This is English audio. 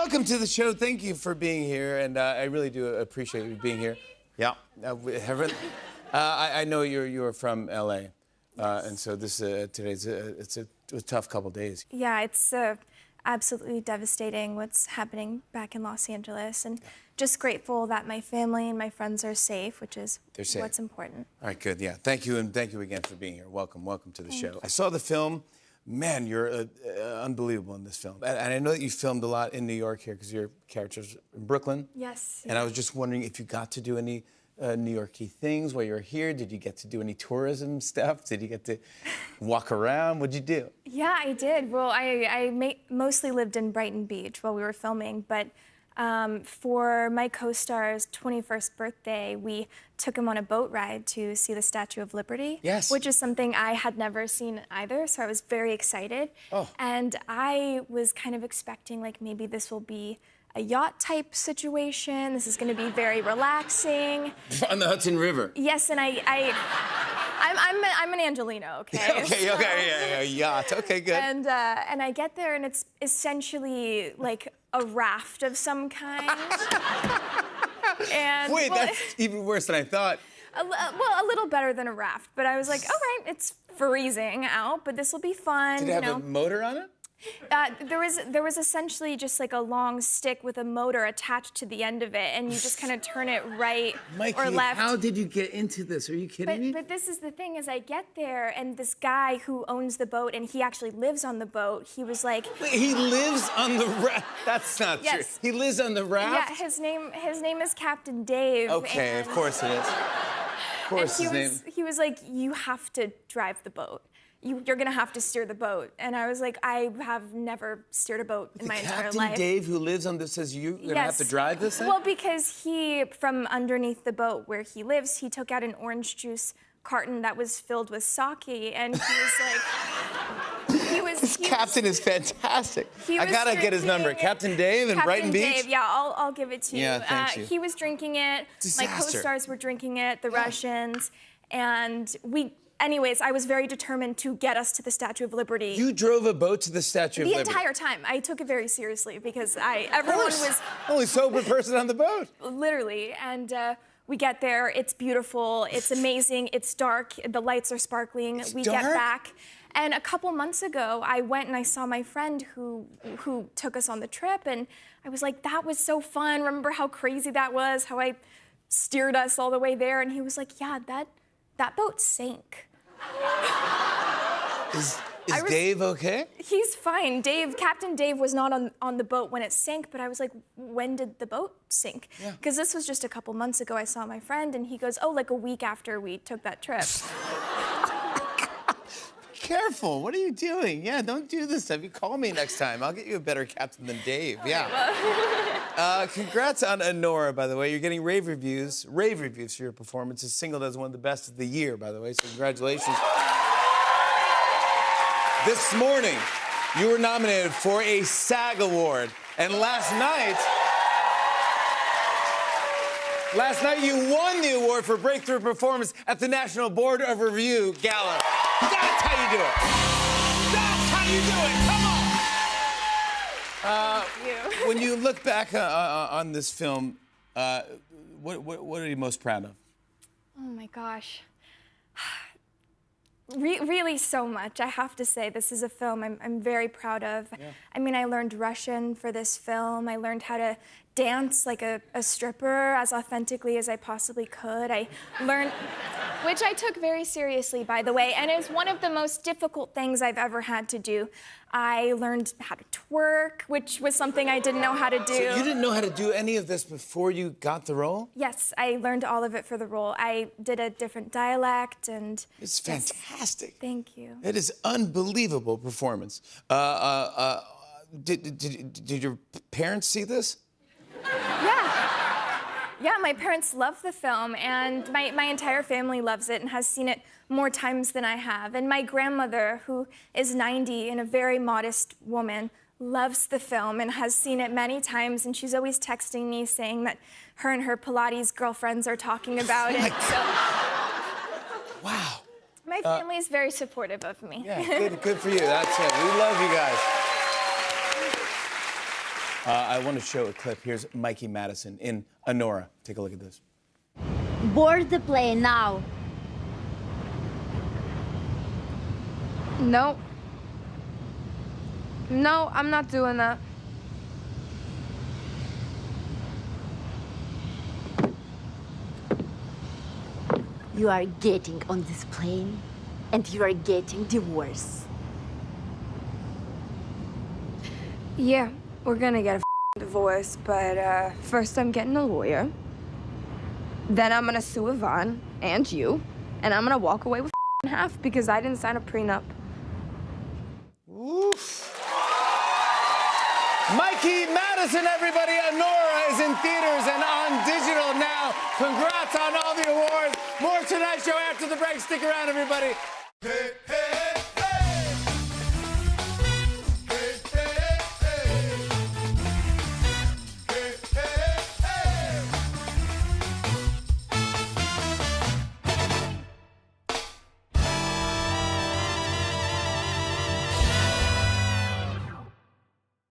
welcome to the show. Thank you for being here, and I really do appreciate you being here. Yeah, I know you're from LA, and so this today's it's a tough couple days. Yeah, it's absolutely devastating what's happening back in Los Angeles, and just grateful that my family and my friends are safe, which is what's important. All right, good. Yeah, thank you, and thank you again for being here. Welcome to the show. I saw the film. Man, you're unbelievable in this film. And I know that you filmed a lot in New York here because your character's in Brooklyn. Yes. And I was just wondering if you got to do any New York-y things while you were here. Did you get to do any tourism stuff? Did you get to walk around? What'd you do? Yeah, I did. Well, I mostly lived in Brighton Beach while we were filming, but for my co-star's 21st birthday, we took him on a boat ride to see the Statue of Liberty. Yes. Which is something I had never seen either, so I was very excited. Oh. And I was kind of expecting, like, maybe this will be a yacht-type situation. This is going to be very relaxing. On the Hudson River. Yes, and I'm an Angelino, okay? Okay, yeah, yacht. Okay, good. And I get there, and it's essentially like a raft of some kind. And wait, that's even worse than I thought. Well, a little better than a raft, but I was like, all right, it's freezing out, but this will be fun. Did it have a motor on it? There was essentially just like a long stick with a motor attached to the end of it, and you just kind of turn it right or left. How did you get into this? Are you kidding me? But this is the thing, is I get there, and this guy who owns the boat, and he actually lives on the boat, he was like... Wait, he lives on the raft? That's not true. He lives on the raft? Yeah, his name is Captain Dave. Okay, of course it is. Of course he was like, you have to drive the boat. You're gonna have to steer the boat. And I was like, I have never steered a boat in my entire life. Captain Dave, who lives on this, says you're gonna have to drive this thing? Well, because he, from underneath the boat where he lives, he took out an orange juice carton that was filled with sake, and he was like, This captain is fantastic. I gotta get his number. Captain Dave in Brighton Beach? Captain Dave, yeah, I'll give it to you. Yeah, thank you. He was drinking it. Disaster. My co-stars were drinking it, the Russians, and anyways, I was very determined to get us to the Statue of Liberty. You drove a boat to the Statue of Liberty? The entire time. I took it very seriously because everyone was... Only sober person on the boat. Literally. And we get there, it's beautiful, it's amazing, it's dark, the lights are sparkling. We get back. And a couple months ago, I went and I saw my friend who took us on the trip, and I was like, that was so fun. Remember how crazy that was, how I steered us all the way there? And he was like, yeah, that boat sank. Is Dave okay? He's fine. Captain Dave was not on the boat when it sank, but I was like, when did the boat sink? Because this was just a couple months ago. I saw my friend, and he goes, oh, like a week after we took that trip. Careful, what are you doing? Yeah, don't do this stuff. You call me next time. I'll get you a better captain than Dave. Yeah. Congrats on Anora, by the way. You're getting rave reviews for your performance. It's singled as one of the best of the year, by the way, so congratulations. This morning, you were nominated for a SAG Award, and last night you won the award for breakthrough performance at the National Board of Review Gala. That's how you do it. That's how you do it. Come on. When you look back on this film, what are you most proud of? Oh my gosh. Really so much, I have to say. This is a film I'm very proud of. Yeah. I mean, I learned Russian for this film. I learned how to dance like a stripper as authentically as I possibly could. I learned, which I took very seriously, by the way, and it's one of the most difficult things I've ever had to do. I learned how to twerk, which was something I didn't know how to do. So you didn't know how to do any of this before you got the role? Yes, I learned all of it for the role. I did a different dialect, and... It's fantastic. Thank you. It is unbelievable performance. Did your parents see this? Yeah, my parents love the film, and my entire family loves it and has seen it more times than I have. And my grandmother, who is 90 and a very modest woman, loves the film and has seen it many times, and she's always texting me saying that her and her Pilates girlfriends are talking about it. Wow. My family is very supportive of me. Yeah, good for you. That's it. We love you guys. I want to show a clip. Here's Mikey Madison in Anora. Take a look at this. Board the plane now. No. No, I'm not doing that. You are getting on this plane, and you are getting divorced. Yeah, we're gonna get a divorce, but first I'm getting a lawyer. Then I'm gonna sue Yvonne and you, and I'm gonna walk away with half because I didn't sign a prenup. Oof. Mikey Madison, everybody. Anora is in theaters and on digital now. Congrats on all the awards. More Tonight Show after the break. Stick around, everybody. Hey, hey.